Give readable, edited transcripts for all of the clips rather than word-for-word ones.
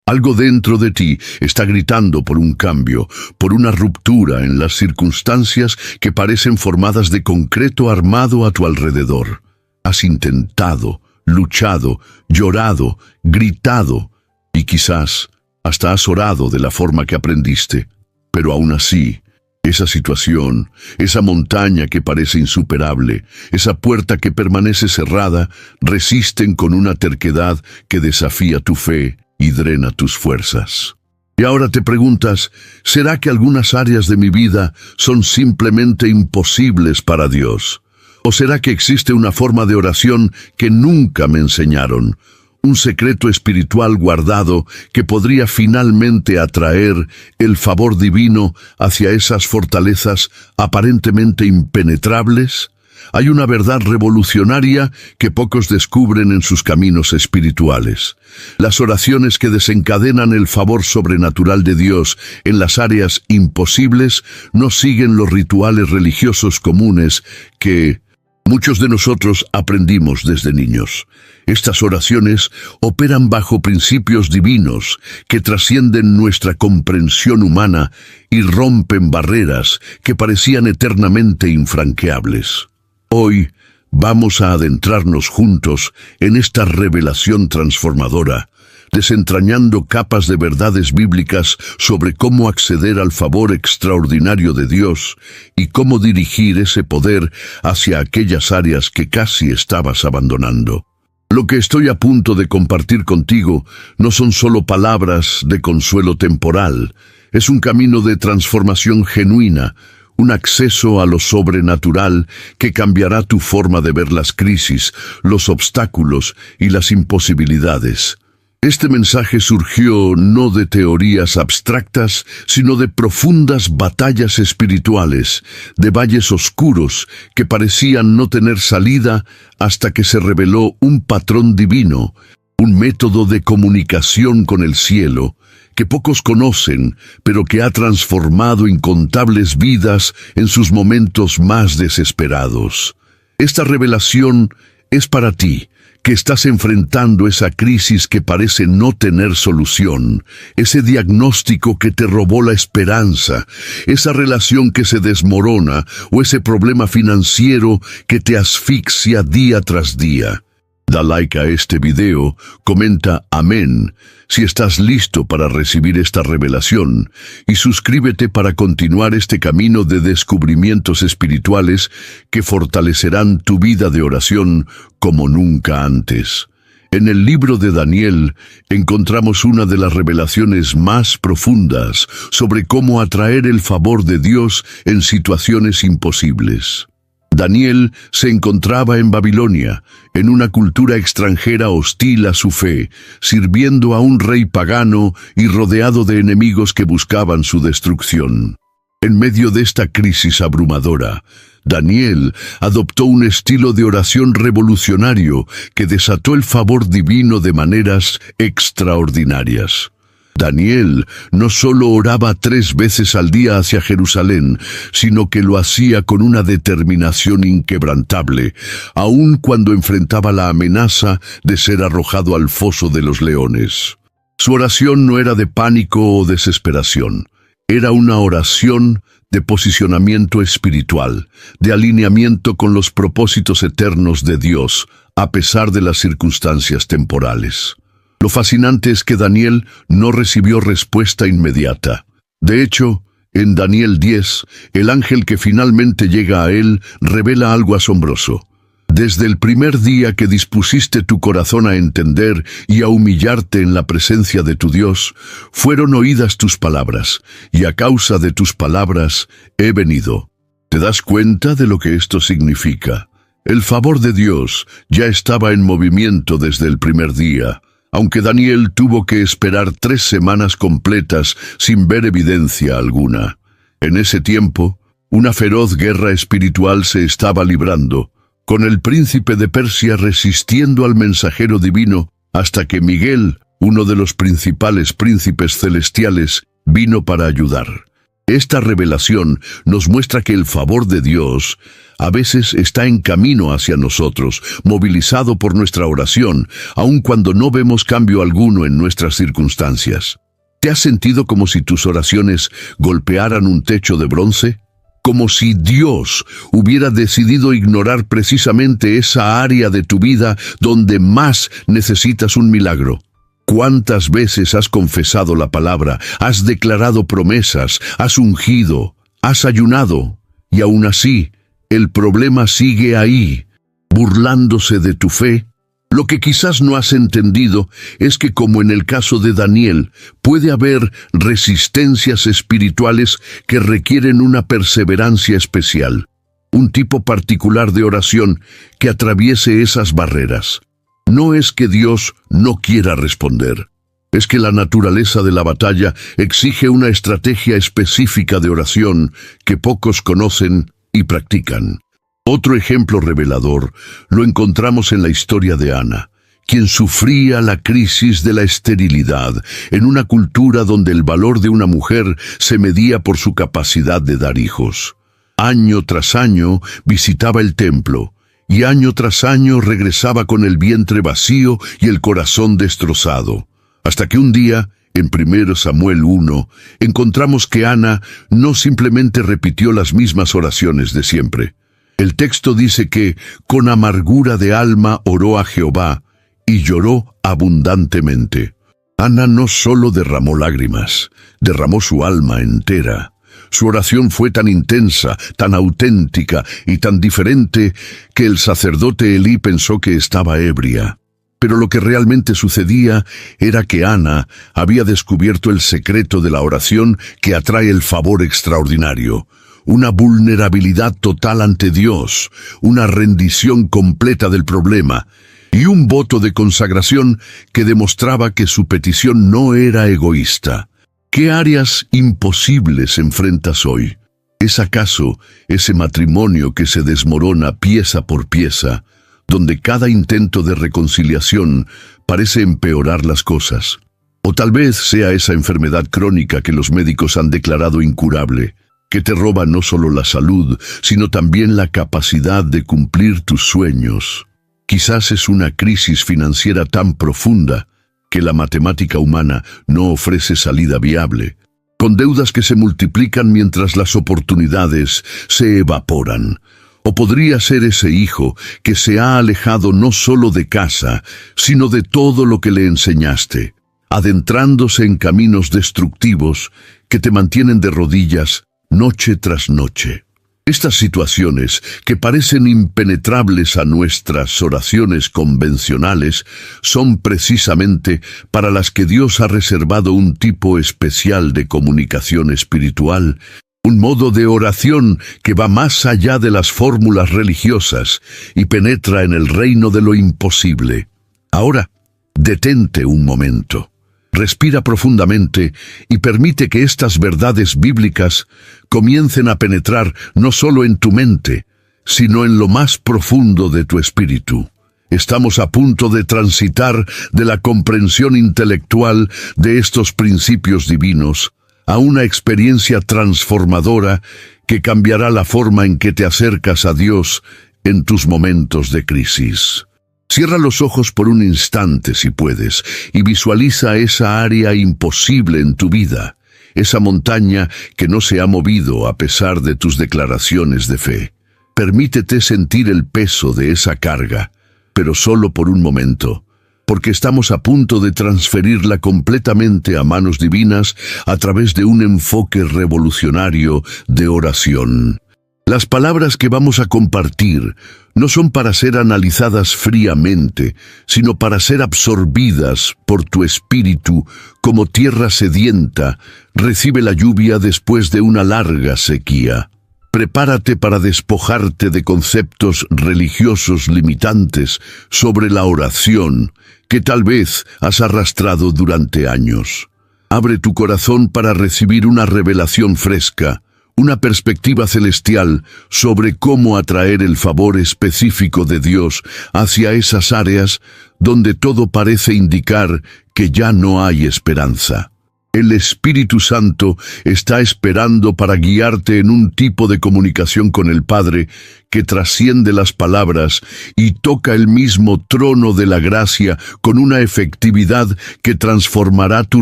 Algo dentro de ti está gritando por un cambio, por una ruptura en las circunstancias que parecen formadas de concreto armado a tu alrededor. Has intentado, luchado, llorado, gritado y quizás hasta has orado de la forma que aprendiste. Pero aún así, esa situación, esa montaña que parece insuperable, esa puerta que permanece cerrada, resisten con una terquedad que desafía tu fe y drena tus fuerzas. Y ahora te preguntas, ¿será que algunas áreas de mi vida son simplemente imposibles para Dios? ¿O será que existe una forma de oración que nunca me enseñaron? Un secreto espiritual guardado que podría finalmente atraer el favor divino hacia esas fortalezas aparentemente impenetrables. Hay una verdad revolucionaria que pocos descubren en sus caminos espirituales. Las oraciones que desencadenan el favor sobrenatural de Dios en las áreas imposibles no siguen los rituales religiosos comunes que muchos de nosotros aprendimos desde niños. Estas oraciones operan bajo principios divinos que trascienden nuestra comprensión humana y rompen barreras que parecían eternamente infranqueables. Hoy vamos a adentrarnos juntos en esta revelación transformadora, desentrañando capas de verdades bíblicas sobre cómo acceder al favor extraordinario de Dios y cómo dirigir ese poder hacia aquellas áreas que casi estabas abandonando. Lo que estoy a punto de compartir contigo no son solo palabras de consuelo temporal, es un camino de transformación genuina, un acceso a lo sobrenatural que cambiará tu forma de ver las crisis, los obstáculos y las imposibilidades. Este mensaje surgió no de teorías abstractas, sino de profundas batallas espirituales, de valles oscuros que parecían no tener salida hasta que se reveló un patrón divino, un método de comunicación con el cielo, que pocos conocen, pero que ha transformado incontables vidas en sus momentos más desesperados. Esta revelación es para ti, que estás enfrentando esa crisis que parece no tener solución, ese diagnóstico que te robó la esperanza, esa relación que se desmorona o ese problema financiero que te asfixia día tras día. Da like a este video, comenta amén si estás listo para recibir esta revelación y suscríbete para continuar este camino de descubrimientos espirituales que fortalecerán tu vida de oración como nunca antes. En el libro de Daniel encontramos una de las revelaciones más profundas sobre cómo atraer el favor de Dios en situaciones imposibles. Daniel se encontraba en Babilonia, en una cultura extranjera hostil a su fe, sirviendo a un rey pagano y rodeado de enemigos que buscaban su destrucción. En medio de esta crisis abrumadora, Daniel adoptó un estilo de oración revolucionario que desató el favor divino de maneras extraordinarias. Daniel no solo oraba 3 veces al día hacia Jerusalén, sino que lo hacía con una determinación inquebrantable, aun cuando enfrentaba la amenaza de ser arrojado al foso de los leones. Su oración no era de pánico o desesperación, era una oración de posicionamiento espiritual, de alineamiento con los propósitos eternos de Dios, a pesar de las circunstancias temporales. Lo fascinante es que Daniel no recibió respuesta inmediata. De hecho, en Daniel 10, el ángel que finalmente llega a él revela algo asombroso. Desde el primer día que dispusiste tu corazón a entender y a humillarte en la presencia de tu Dios, fueron oídas tus palabras, y a causa de tus palabras he venido. ¿Te das cuenta de lo que esto significa? El favor de Dios ya estaba en movimiento desde el primer día. Aunque Daniel tuvo que esperar 3 semanas completas sin ver evidencia alguna. En ese tiempo, una feroz guerra espiritual se estaba librando, con el príncipe de Persia resistiendo al mensajero divino hasta que Miguel, uno de los principales príncipes celestiales, vino para ayudar. Esta revelación nos muestra que el favor de Dios, A veces está en camino hacia nosotros, movilizado por nuestra oración, aun cuando no vemos cambio alguno en nuestras circunstancias. ¿Te has sentido como si tus oraciones golpearan un techo de bronce? Como si Dios hubiera decidido ignorar precisamente esa área de tu vida donde más necesitas un milagro. ¿Cuántas veces has confesado la palabra, has declarado promesas, has ungido, has ayunado, y aún así, el problema sigue ahí, burlándose de tu fe? Lo que quizás no has entendido es que, como en el caso de Daniel, puede haber resistencias espirituales que requieren una perseverancia especial, un tipo particular de oración que atraviese esas barreras. No es que Dios no quiera responder, es que la naturaleza de la batalla exige una estrategia específica de oración que pocos conocen y practican. Otro ejemplo revelador lo encontramos en la historia de Ana, quien sufría la crisis de la esterilidad en una cultura donde el valor de una mujer se medía por su capacidad de dar hijos. Año tras año visitaba el templo, y año tras año regresaba con el vientre vacío y el corazón destrozado, hasta que un día, en 1 Samuel 1, encontramos que Ana no simplemente repitió las mismas oraciones de siempre. El texto dice que, con amargura de alma oró a Jehová, y lloró abundantemente. Ana no solo derramó lágrimas, derramó su alma entera. Su oración fue tan intensa, tan auténtica y tan diferente que el sacerdote Elí pensó que estaba ebria. Pero lo que realmente sucedía era que Ana había descubierto el secreto de la oración que atrae el favor extraordinario. Una vulnerabilidad total ante Dios, una rendición completa del problema y un voto de consagración que demostraba que su petición no era egoísta. ¿Qué áreas imposibles enfrentas hoy? ¿Es acaso ese matrimonio que se desmorona pieza por pieza, donde cada intento de reconciliación parece empeorar las cosas? O tal vez sea esa enfermedad crónica que los médicos han declarado incurable, que te roba no solo la salud, sino también la capacidad de cumplir tus sueños. Quizás es una crisis financiera tan profunda que la matemática humana no ofrece salida viable, con deudas que se multiplican mientras las oportunidades se evaporan. O podría ser ese hijo que se ha alejado no solo de casa, sino de todo lo que le enseñaste, adentrándose en caminos destructivos que te mantienen de rodillas noche tras noche. Estas situaciones, que parecen impenetrables a nuestras oraciones convencionales, son precisamente para las que Dios ha reservado un tipo especial de comunicación espiritual, un modo de oración que va más allá de las fórmulas religiosas y penetra en el reino de lo imposible. Ahora, detente un momento. Respira profundamente y permite que estas verdades bíblicas comiencen a penetrar no solo en tu mente, sino en lo más profundo de tu espíritu. Estamos a punto de transitar de la comprensión intelectual de estos principios divinos a una experiencia transformadora que cambiará la forma en que te acercas a Dios en tus momentos de crisis. Cierra los ojos por un instante si puedes y visualiza esa área imposible en tu vida, esa montaña que no se ha movido a pesar de tus declaraciones de fe. Permítete sentir el peso de esa carga, pero solo por un momento, porque estamos a punto de transferirla completamente a manos divinas a través de un enfoque revolucionario de oración. Las palabras que vamos a compartir no son para ser analizadas fríamente, sino para ser absorbidas por tu espíritu como tierra sedienta recibe la lluvia después de una larga sequía. Prepárate para despojarte de conceptos religiosos limitantes sobre la oración que tal vez has arrastrado durante años. Abre tu corazón para recibir una revelación fresca, una perspectiva celestial sobre cómo atraer el favor específico de Dios hacia esas áreas donde todo parece indicar que ya no hay esperanza. El Espíritu Santo está esperando para guiarte en un tipo de comunicación con el Padre que trasciende las palabras y toca el mismo trono de la gracia con una efectividad que transformará tu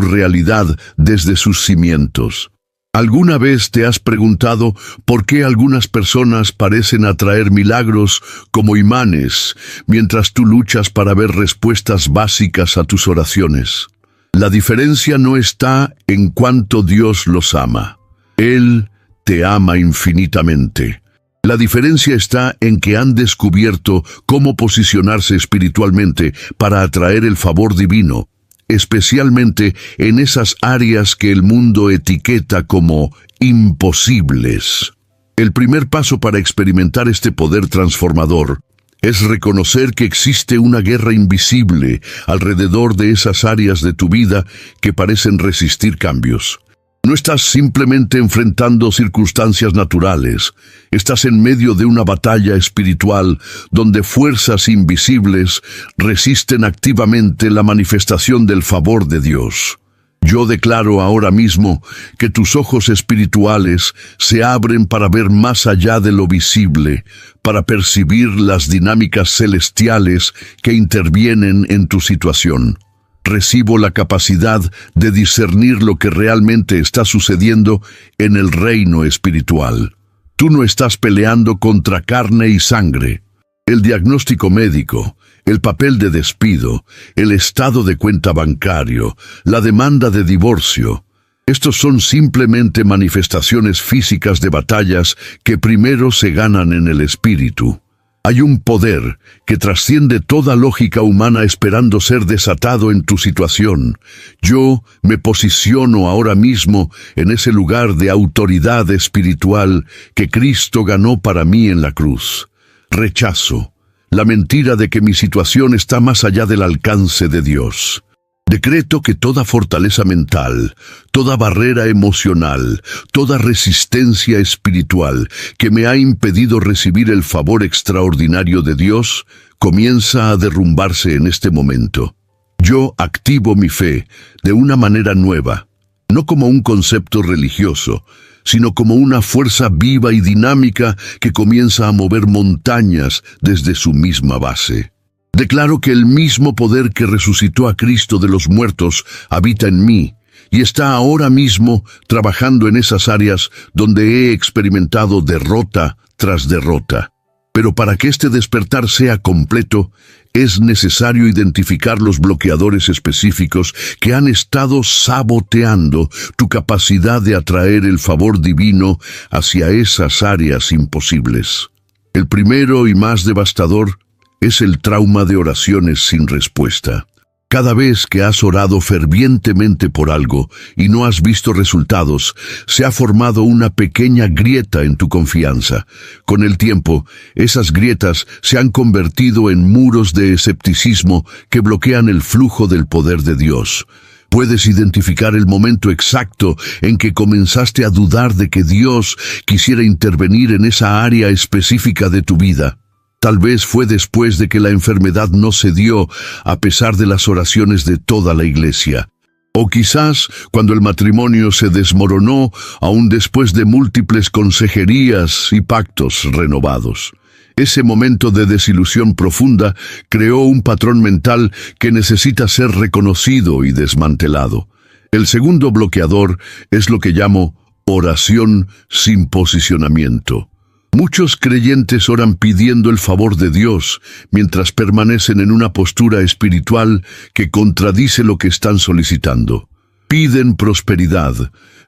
realidad desde sus cimientos. ¿Alguna vez te has preguntado por qué algunas personas parecen atraer milagros como imanes, mientras tú luchas para ver respuestas básicas a tus oraciones? La diferencia no está en cuánto Dios los ama. Él te ama infinitamente. La diferencia está en que han descubierto cómo posicionarse espiritualmente para atraer el favor divino, especialmente en esas áreas que el mundo etiqueta como imposibles. El primer paso para experimentar este poder transformador es reconocer que existe una guerra invisible alrededor de esas áreas de tu vida que parecen resistir cambios. No estás simplemente enfrentando circunstancias naturales, estás en medio de una batalla espiritual donde fuerzas invisibles resisten activamente la manifestación del favor de Dios. Yo declaro ahora mismo que tus ojos espirituales se abren para ver más allá de lo visible, para percibir las dinámicas celestiales que intervienen en tu situación. Recibo la capacidad de discernir lo que realmente está sucediendo en el reino espiritual. Tú no estás peleando contra carne y sangre. El diagnóstico médico, el papel de despido, el estado de cuenta bancario, la demanda de divorcio, estos son simplemente manifestaciones físicas de batallas que primero se ganan en el espíritu. Hay un poder que trasciende toda lógica humana esperando ser desatado en tu situación. Yo me posiciono ahora mismo en ese lugar de autoridad espiritual que Cristo ganó para mí en la cruz. Rechazo la mentira de que mi situación está más allá del alcance de Dios. Decreto que toda fortaleza mental, toda barrera emocional, toda resistencia espiritual que me ha impedido recibir el favor extraordinario de Dios, comienza a derrumbarse en este momento. Yo activo mi fe de una manera nueva, no como un concepto religioso, sino como una fuerza viva y dinámica que comienza a mover montañas desde su misma base. Declaro que el mismo poder que resucitó a Cristo de los muertos habita en mí y está ahora mismo trabajando en esas áreas donde he experimentado derrota tras derrota. Pero para que este despertar sea completo, es necesario identificar los bloqueadores específicos que han estado saboteando tu capacidad de atraer el favor divino hacia esas áreas imposibles. El primero y más devastador es el trauma de oraciones sin respuesta. Cada vez que has orado fervientemente por algo y no has visto resultados, se ha formado una pequeña grieta en tu confianza. Con el tiempo, esas grietas se han convertido en muros de escepticismo que bloquean el flujo del poder de Dios. Puedes identificar el momento exacto en que comenzaste a dudar de que Dios quisiera intervenir en esa área específica de tu vida. Tal vez fue después de que la enfermedad no cedió a pesar de las oraciones de toda la iglesia. O quizás cuando el matrimonio se desmoronó aún después de múltiples consejerías y pactos renovados. Ese momento de desilusión profunda creó un patrón mental que necesita ser reconocido y desmantelado. El segundo bloqueador es lo que llamo oración sin posicionamiento. Muchos creyentes oran pidiendo el favor de Dios, mientras permanecen en una postura espiritual que contradice lo que están solicitando. Piden prosperidad,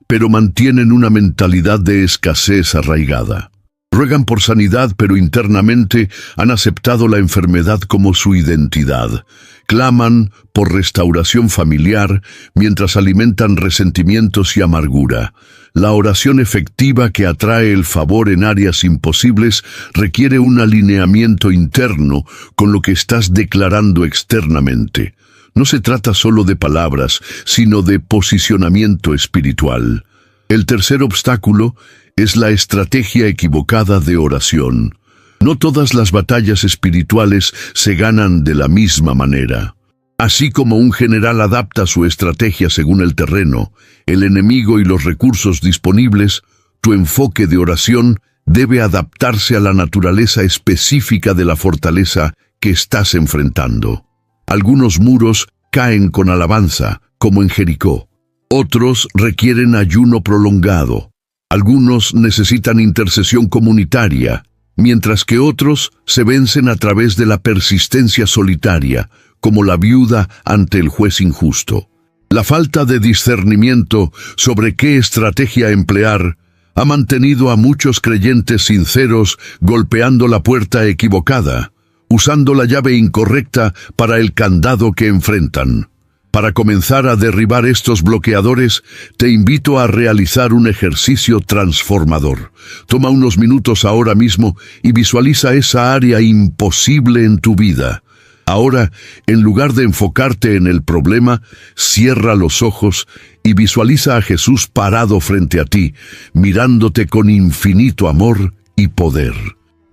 pero mantienen una mentalidad de escasez arraigada. Ruegan por sanidad, pero internamente han aceptado la enfermedad como su identidad. Claman por restauración familiar, mientras alimentan resentimientos y amargura. La oración efectiva que atrae el favor en áreas imposibles requiere un alineamiento interno con lo que estás declarando externamente. No se trata solo de palabras, sino de posicionamiento espiritual. El tercer obstáculo es la estrategia equivocada de oración. No todas las batallas espirituales se ganan de la misma manera. Así como un general adapta su estrategia según el terreno, el enemigo y los recursos disponibles, tu enfoque de oración debe adaptarse a la naturaleza específica de la fortaleza que estás enfrentando. Algunos muros caen con alabanza, como en Jericó. Otros requieren ayuno prolongado. Algunos necesitan intercesión comunitaria, mientras que otros se vencen a través de la persistencia solitaria, como la viuda ante el juez injusto. La falta de discernimiento sobre qué estrategia emplear ha mantenido a muchos creyentes sinceros golpeando la puerta equivocada, usando la llave incorrecta para el candado que enfrentan. Para comenzar a derribar estos bloqueadores, te invito a realizar un ejercicio transformador. Toma unos minutos ahora mismo y visualiza esa área imposible en tu vida. Ahora, en lugar de enfocarte en el problema, cierra los ojos y visualiza a Jesús parado frente a ti, mirándote con infinito amor y poder.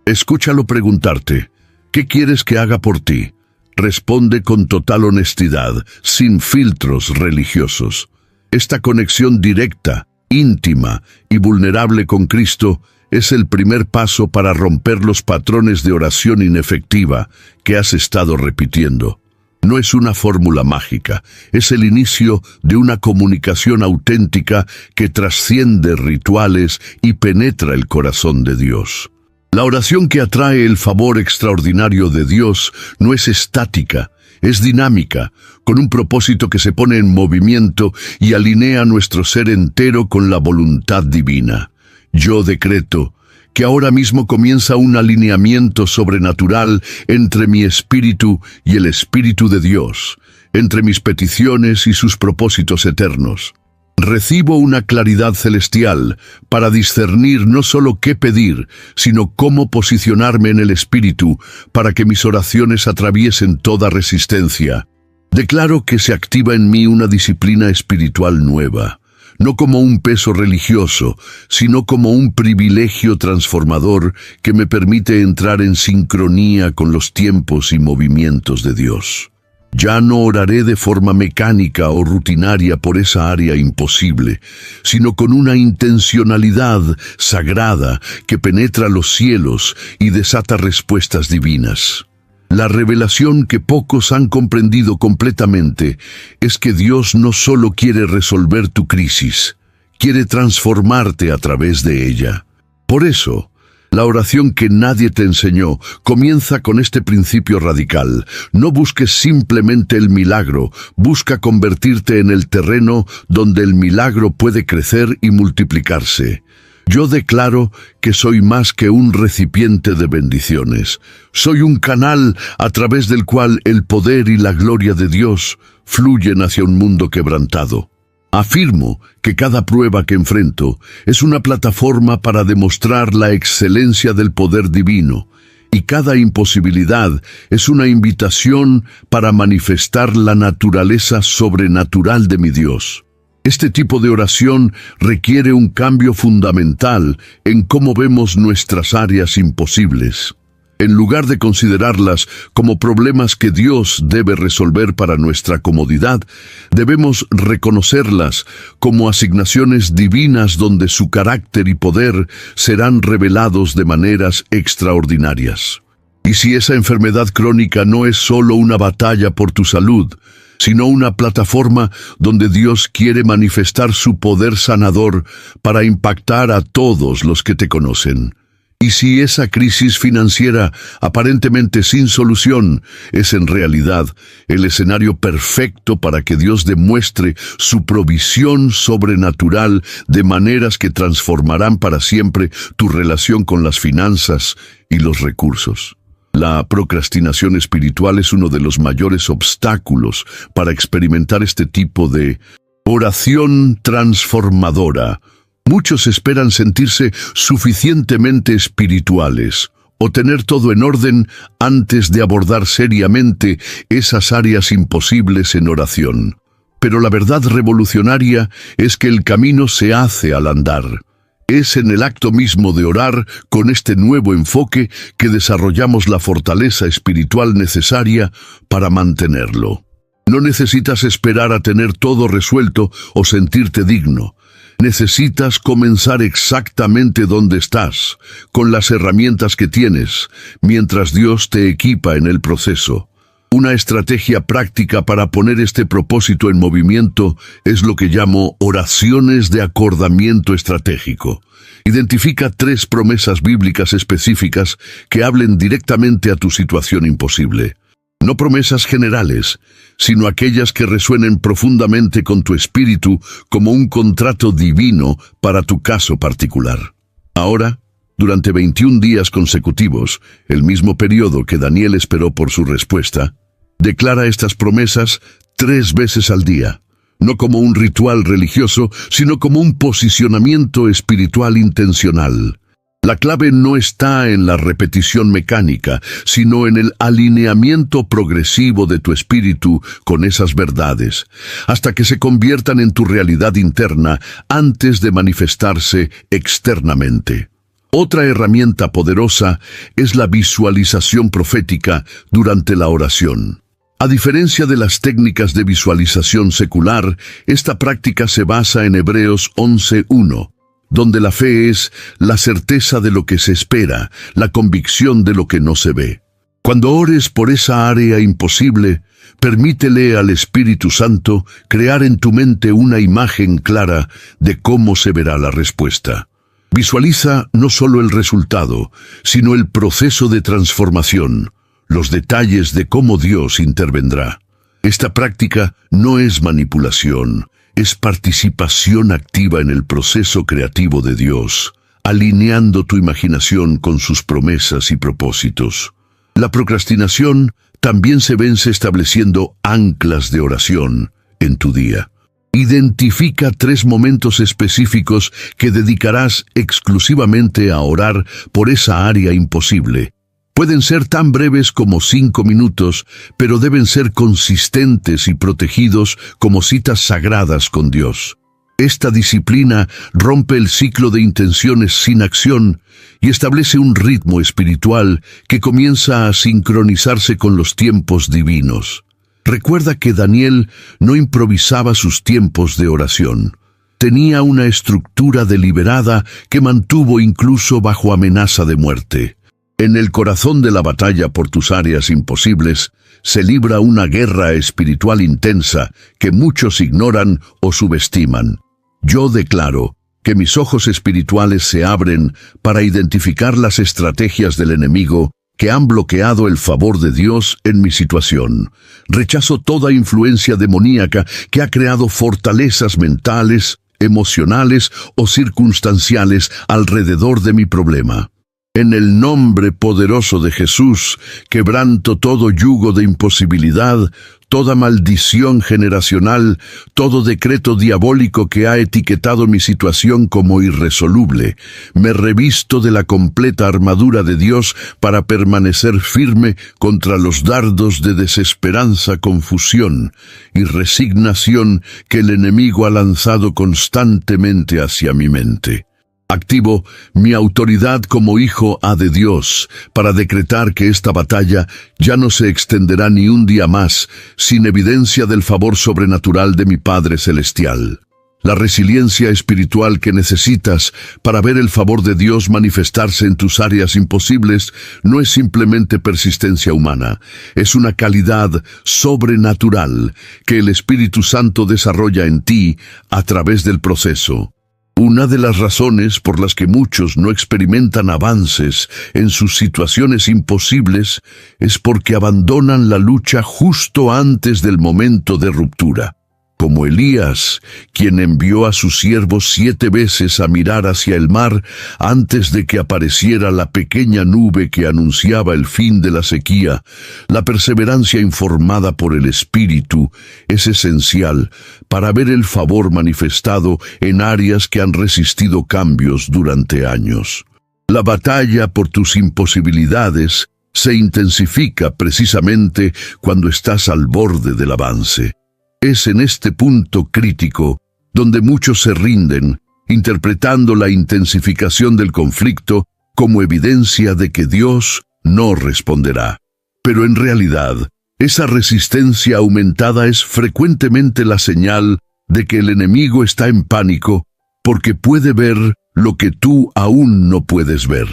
Escúchalo preguntarte, ¿qué quieres que haga por ti? Responde con total honestidad, sin filtros religiosos. Esta conexión directa, íntima y vulnerable con Cristo es el primer paso para romper los patrones de oración inefectiva que has estado repitiendo. No es una fórmula mágica, es el inicio de una comunicación auténtica que trasciende rituales y penetra el corazón de Dios. La oración que atrae el favor extraordinario de Dios no es estática, es dinámica, con un propósito que se pone en movimiento y alinea nuestro ser entero con la voluntad divina. Yo decreto que ahora mismo comienza un alineamiento sobrenatural entre mi espíritu y el Espíritu de Dios, entre mis peticiones y sus propósitos eternos. Recibo una claridad celestial para discernir no solo qué pedir, sino cómo posicionarme en el Espíritu para que mis oraciones atraviesen toda resistencia. Declaro que se activa en mí una disciplina espiritual nueva, no como un peso religioso, sino como un privilegio transformador que me permite entrar en sincronía con los tiempos y movimientos de Dios. Ya no oraré de forma mecánica o rutinaria por esa área imposible, sino con una intencionalidad sagrada que penetra los cielos y desata respuestas divinas. La revelación que pocos han comprendido completamente es que Dios no solo quiere resolver tu crisis, quiere transformarte a través de ella. Por eso, la oración que nadie te enseñó comienza con este principio radical. No busques simplemente el milagro, busca convertirte en el terreno donde el milagro puede crecer y multiplicarse. Yo declaro que soy más que un recipiente de bendiciones. Soy un canal a través del cual el poder y la gloria de Dios fluyen hacia un mundo quebrantado. Afirmo que cada prueba que enfrento es una plataforma para demostrar la excelencia del poder divino, y cada imposibilidad es una invitación para manifestar la naturaleza sobrenatural de mi Dios. Este tipo de oración requiere un cambio fundamental en cómo vemos nuestras áreas imposibles. En lugar de considerarlas como problemas que Dios debe resolver para nuestra comodidad, debemos reconocerlas como asignaciones divinas donde su carácter y poder serán revelados de maneras extraordinarias. Y si esa enfermedad crónica no es solo una batalla por tu salud, sino una plataforma donde Dios quiere manifestar su poder sanador para impactar a todos los que te conocen. Y si esa crisis financiera aparentemente sin solución es en realidad el escenario perfecto para que Dios demuestre su provisión sobrenatural de maneras que transformarán para siempre tu relación con las finanzas y los recursos. La procrastinación espiritual es uno de los mayores obstáculos para experimentar este tipo de oración transformadora. Muchos esperan sentirse suficientemente espirituales o tener todo en orden antes de abordar seriamente esas áreas imposibles en oración. Pero la verdad revolucionaria es que el camino se hace al andar. Es en el acto mismo de orar con este nuevo enfoque que desarrollamos la fortaleza espiritual necesaria para mantenerlo. No necesitas esperar a tener todo resuelto o sentirte digno. Necesitas comenzar exactamente donde estás, con las herramientas que tienes, mientras Dios te equipa en el proceso. Una estrategia práctica para poner este propósito en movimiento es lo que llamo oraciones de acordamiento estratégico. Identifica 3 promesas bíblicas específicas que hablen directamente a tu situación imposible. No promesas generales, sino aquellas que resuenen profundamente con tu espíritu como un contrato divino para tu caso particular. Ahora, durante 21 días consecutivos, el mismo periodo que Daniel esperó por su respuesta, declara estas promesas 3 veces al día, no como un ritual religioso, sino como un posicionamiento espiritual intencional. La clave no está en la repetición mecánica, sino en el alineamiento progresivo de tu espíritu con esas verdades, hasta que se conviertan en tu realidad interna antes de manifestarse externamente. Otra herramienta poderosa es la visualización profética durante la oración. A diferencia de las técnicas de visualización secular, esta práctica se basa en Hebreos 11:1. Donde la fe es la certeza de lo que se espera, la convicción de lo que no se ve. Cuando ores por esa área imposible, permítele al Espíritu Santo crear en tu mente una imagen clara de cómo se verá la respuesta. Visualiza no solo el resultado, sino el proceso de transformación, los detalles de cómo Dios intervendrá. Esta práctica no es manipulación, es participación activa en el proceso creativo de Dios, alineando tu imaginación con sus promesas y propósitos. La procrastinación también se vence estableciendo anclas de oración en tu día. Identifica 3 momentos específicos que dedicarás exclusivamente a orar por esa área imposible. Pueden ser tan breves como 5 minutos, pero deben ser consistentes y protegidos como citas sagradas con Dios. Esta disciplina rompe el ciclo de intenciones sin acción y establece un ritmo espiritual que comienza a sincronizarse con los tiempos divinos. Recuerda que Daniel no improvisaba sus tiempos de oración. Tenía una estructura deliberada que mantuvo incluso bajo amenaza de muerte. En el corazón de la batalla por tus áreas imposibles, se libra una guerra espiritual intensa que muchos ignoran o subestiman. Yo declaro que mis ojos espirituales se abren para identificar las estrategias del enemigo que han bloqueado el favor de Dios en mi situación. Rechazo toda influencia demoníaca que ha creado fortalezas mentales, emocionales o circunstanciales alrededor de mi problema. En el nombre poderoso de Jesús, quebranto todo yugo de imposibilidad, toda maldición generacional, todo decreto diabólico que ha etiquetado mi situación como irresoluble. Me revisto de la completa armadura de Dios para permanecer firme contra los dardos de desesperanza, confusión y resignación que el enemigo ha lanzado constantemente hacia mi mente. Activo mi autoridad como hijo de Dios para decretar que esta batalla ya no se extenderá ni un día más sin evidencia del favor sobrenatural de mi Padre Celestial. La resiliencia espiritual que necesitas para ver el favor de Dios manifestarse en tus áreas imposibles no es simplemente persistencia humana, es una calidad sobrenatural que el Espíritu Santo desarrolla en ti a través del proceso. Una de las razones por las que muchos no experimentan avances en sus situaciones imposibles es porque abandonan la lucha justo antes del momento de ruptura. Como Elías, quien envió a sus siervos 7 veces a mirar hacia el mar antes de que apareciera la pequeña nube que anunciaba el fin de la sequía, la perseverancia informada por el Espíritu es esencial para ver el favor manifestado en áreas que han resistido cambios durante años. La batalla por tus imposibilidades se intensifica precisamente cuando estás al borde del avance. Es en este punto crítico donde muchos se rinden, interpretando la intensificación del conflicto como evidencia de que Dios no responderá. Pero en realidad, Esa resistencia aumentada es frecuentemente la señal de que el enemigo está en pánico porque puede ver lo que tú aún no puedes ver,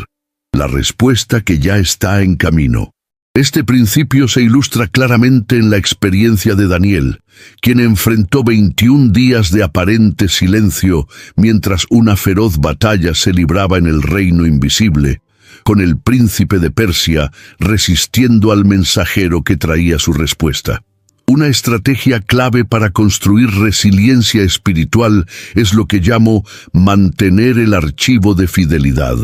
la respuesta que ya está en camino. Este principio se ilustra claramente en la experiencia de Daniel, quien enfrentó 21 días de aparente silencio mientras una feroz batalla se libraba en el reino invisible, con el príncipe de Persia resistiendo al mensajero que traía su respuesta. Una estrategia clave para construir resiliencia espiritual es lo que llamo mantener el archivo de fidelidad.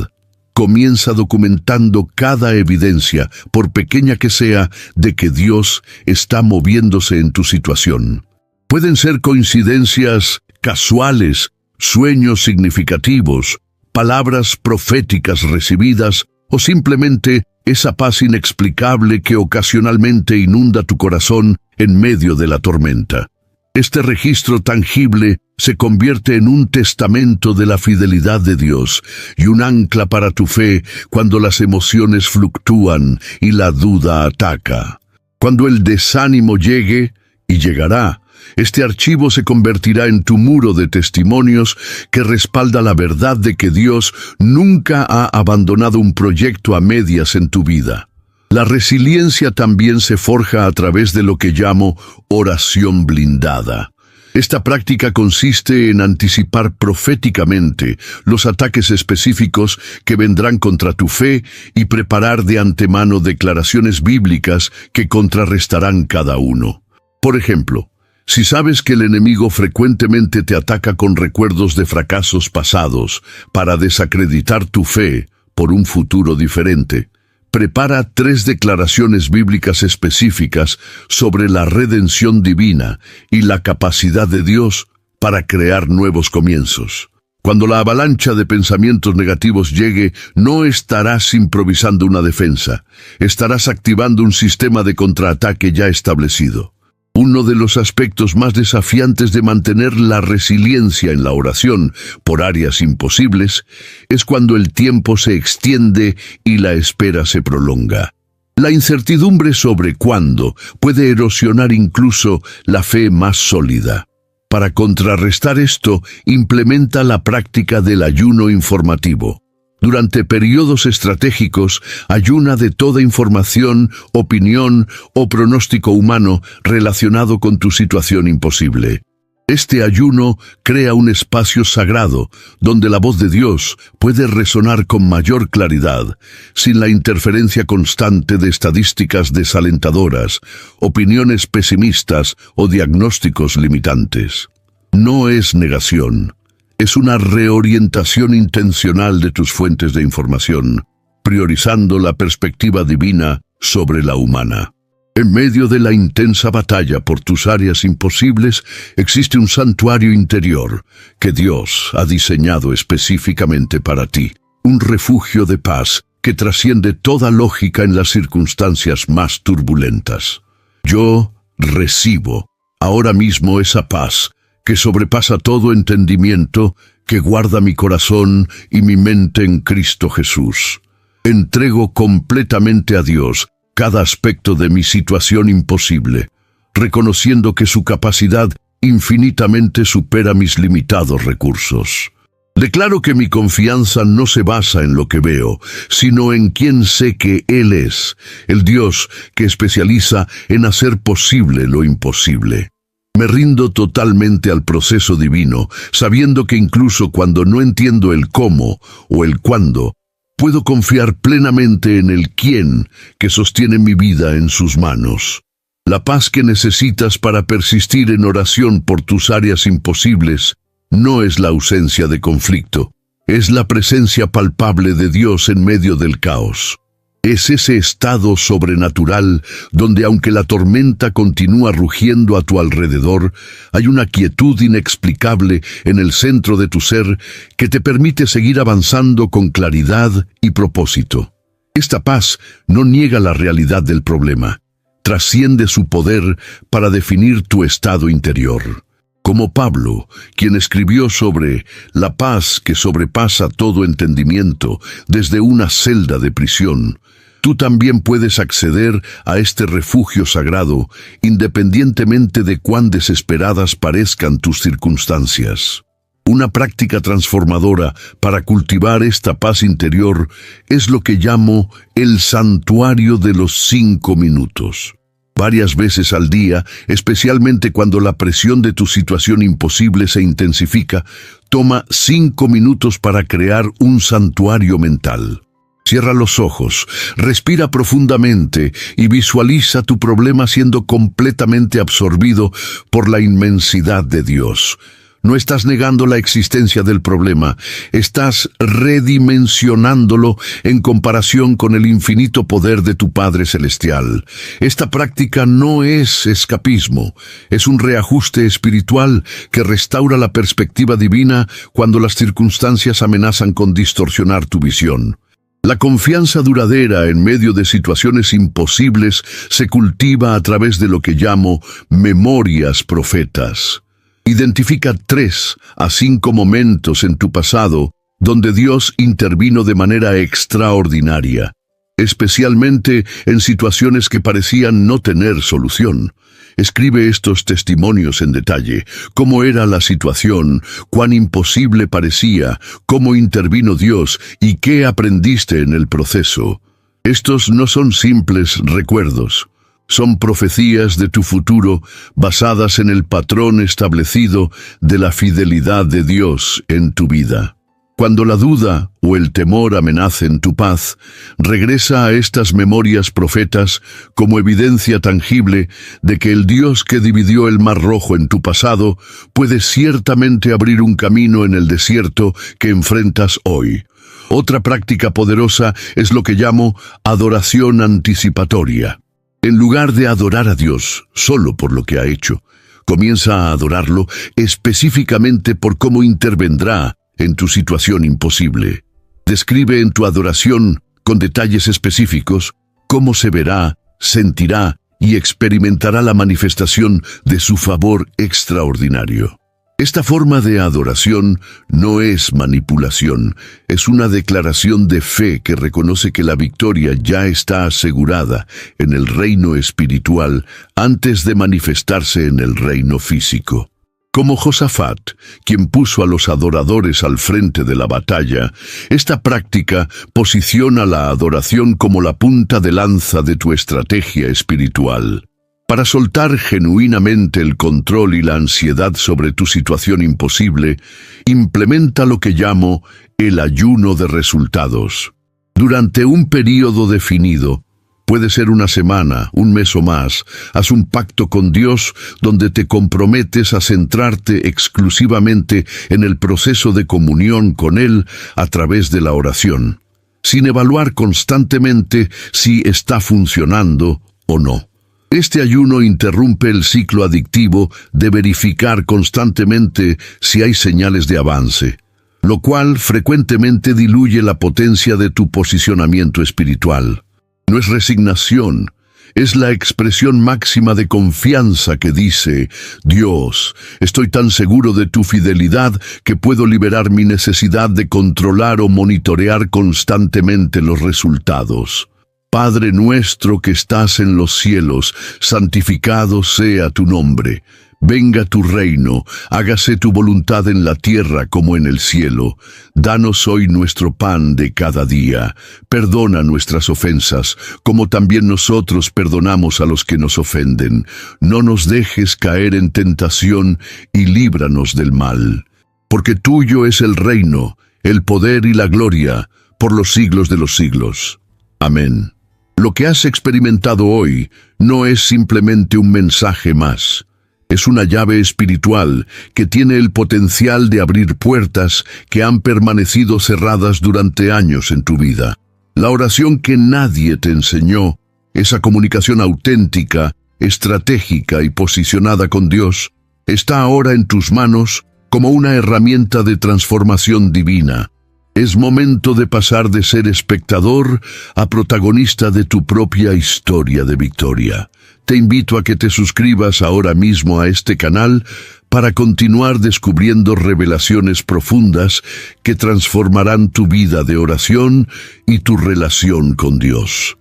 Comienza documentando cada evidencia, por pequeña que sea, de que Dios está moviéndose en tu situación. Pueden ser coincidencias casuales, sueños significativos, palabras proféticas recibidas o simplemente esa paz inexplicable que ocasionalmente inunda tu corazón en medio de la tormenta. Este registro tangible se convierte en un testamento de la fidelidad de Dios y un ancla para tu fe cuando las emociones fluctúan y la duda ataca. Cuando el desánimo llegue, y llegará, este archivo se convertirá en tu muro de testimonios que respalda la verdad de que Dios nunca ha abandonado un proyecto a medias en tu vida. La resiliencia también se forja a través de lo que llamo oración blindada. Esta práctica consiste en anticipar proféticamente los ataques específicos que vendrán contra tu fe y preparar de antemano declaraciones bíblicas que contrarrestarán cada uno. Por ejemplo, si sabes que el enemigo frecuentemente te ataca con recuerdos de fracasos pasados para desacreditar tu fe por un futuro diferente, prepara 3 declaraciones bíblicas específicas sobre la redención divina y la capacidad de Dios para crear nuevos comienzos. Cuando la avalancha de pensamientos negativos llegue, no estarás improvisando una defensa, estarás activando un sistema de contraataque ya establecido. Uno de los aspectos más desafiantes de mantener la resiliencia en la oración por áreas imposibles es cuando el tiempo se extiende y la espera se prolonga. La incertidumbre sobre cuándo puede erosionar incluso la fe más sólida. Para contrarrestar esto, implementa la práctica del ayuno informativo. Durante periodos estratégicos, ayuna de toda información, opinión o pronóstico humano relacionado con tu situación imposible. Este ayuno crea un espacio sagrado donde la voz de Dios puede resonar con mayor claridad, sin la interferencia constante de estadísticas desalentadoras, opiniones pesimistas o diagnósticos limitantes. No es negación. Es una reorientación intencional de tus fuentes de información, priorizando la perspectiva divina sobre la humana. En medio de la intensa batalla por tus áreas imposibles, existe un santuario interior que Dios ha diseñado específicamente para ti, un refugio de paz que trasciende toda lógica en las circunstancias más turbulentas. Yo recibo ahora mismo esa paz que sobrepasa todo entendimiento, que guarda mi corazón y mi mente en Cristo Jesús. Entrego completamente a Dios cada aspecto de mi situación imposible, reconociendo que su capacidad infinitamente supera mis limitados recursos. Declaro que mi confianza no se basa en lo que veo, sino en quien sé que Él es, el Dios que especializa en hacer posible lo imposible. Me rindo totalmente al proceso divino, sabiendo que incluso cuando no entiendo el cómo o el cuándo, puedo confiar plenamente en el quién que sostiene mi vida en sus manos. La paz que necesitas para persistir en oración por tus áreas imposibles no es la ausencia de conflicto, es la presencia palpable de Dios en medio del caos. Es ese estado sobrenatural donde, aunque la tormenta continúa rugiendo a tu alrededor, hay una quietud inexplicable en el centro de tu ser que te permite seguir avanzando con claridad y propósito. Esta paz no niega la realidad del problema, trasciende su poder para definir tu estado interior. Como Pablo, quien escribió sobre la paz que sobrepasa todo entendimiento desde una celda de prisión, Tú también puedes acceder a este refugio sagrado, independientemente de cuán desesperadas parezcan tus circunstancias. Una práctica transformadora para cultivar esta paz interior es lo que llamo el santuario de los 5 minutos. Varias veces al día, especialmente cuando la presión de tu situación imposible se intensifica, toma 5 minutos para crear un santuario mental. Cierra los ojos, respira profundamente y visualiza tu problema siendo completamente absorbido por la inmensidad de Dios. No estás negando la existencia del problema, estás redimensionándolo en comparación con el infinito poder de tu Padre Celestial. Esta práctica no es escapismo, es un reajuste espiritual que restaura la perspectiva divina cuando las circunstancias amenazan con distorsionar tu visión. La confianza duradera en medio de situaciones imposibles se cultiva a través de lo que llamo memorias profetas. Identifica 3 a 5 momentos en tu pasado donde Dios intervino de manera extraordinaria, especialmente en situaciones que parecían no tener solución. Escribe estos testimonios en detalle: cómo era la situación, cuán imposible parecía, cómo intervino Dios y qué aprendiste en el proceso. Estos no son simples recuerdos. Son profecías de tu futuro basadas en el patrón establecido de la fidelidad de Dios en tu vida. Cuando la duda o el temor amenacen tu paz, regresa a estas memorias profetas como evidencia tangible de que el Dios que dividió el Mar Rojo en tu pasado puede ciertamente abrir un camino en el desierto que enfrentas hoy. Otra práctica poderosa es lo que llamo adoración anticipatoria. En lugar de adorar a Dios solo por lo que ha hecho, comienza a adorarlo específicamente por cómo intervendrá en tu situación imposible. Describe en tu adoración, con detalles específicos, cómo se verá, sentirá y experimentará la manifestación de su favor extraordinario. Esta forma de adoración no es manipulación, es una declaración de fe que reconoce que la victoria ya está asegurada en el reino espiritual antes de manifestarse en el reino físico. Como Josafat, quien puso a los adoradores al frente de la batalla, esta práctica posiciona la adoración como la punta de lanza de tu estrategia espiritual. Para soltar genuinamente el control y la ansiedad sobre tu situación imposible, implementa lo que llamo el ayuno de resultados. Durante un período definido, puede ser una semana, un mes o más, haz un pacto con Dios donde te comprometes a centrarte exclusivamente en el proceso de comunión con Él a través de la oración, sin evaluar constantemente si está funcionando o no. Este ayuno interrumpe el ciclo adictivo de verificar constantemente si hay señales de avance, lo cual frecuentemente diluye la potencia de tu posicionamiento espiritual. No es resignación, es la expresión máxima de confianza que dice: Dios, estoy tan seguro de tu fidelidad que puedo liberar mi necesidad de controlar o monitorear constantemente los resultados. Padre nuestro que estás en los cielos, santificado sea tu nombre. Venga tu reino, hágase tu voluntad en la tierra como en el cielo. Danos hoy nuestro pan de cada día. Perdona nuestras ofensas, como también nosotros perdonamos a los que nos ofenden. No nos dejes caer en tentación y líbranos del mal. Porque tuyo es el reino, el poder y la gloria, por los siglos de los siglos. Amén. Lo que has experimentado hoy no es simplemente un mensaje más. Es una llave espiritual que tiene el potencial de abrir puertas que han permanecido cerradas durante años en tu vida. La oración que nadie te enseñó, esa comunicación auténtica, estratégica y posicionada con Dios, está ahora en tus manos como una herramienta de transformación divina. Es momento de pasar de ser espectador a protagonista de tu propia historia de victoria. Te invito a que te suscribas ahora mismo a este canal para continuar descubriendo revelaciones profundas que transformarán tu vida de oración y tu relación con Dios.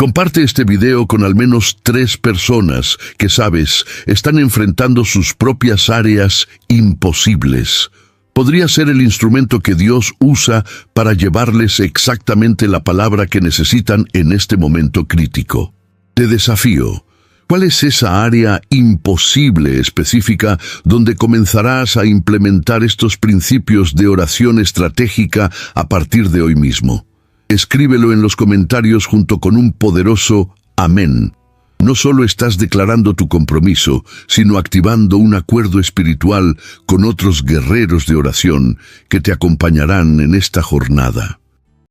Comparte este video con al menos 3 personas que, sabes, están enfrentando sus propias áreas imposibles. Podría ser el instrumento que Dios usa para llevarles exactamente la palabra que necesitan en este momento crítico. Te desafío. ¿Cuál es esa área imposible específica donde comenzarás a implementar estos principios de oración estratégica a partir de hoy mismo? Escríbelo en los comentarios junto con un poderoso amén. No solo estás declarando tu compromiso, sino activando un acuerdo espiritual con otros guerreros de oración que te acompañarán en esta jornada.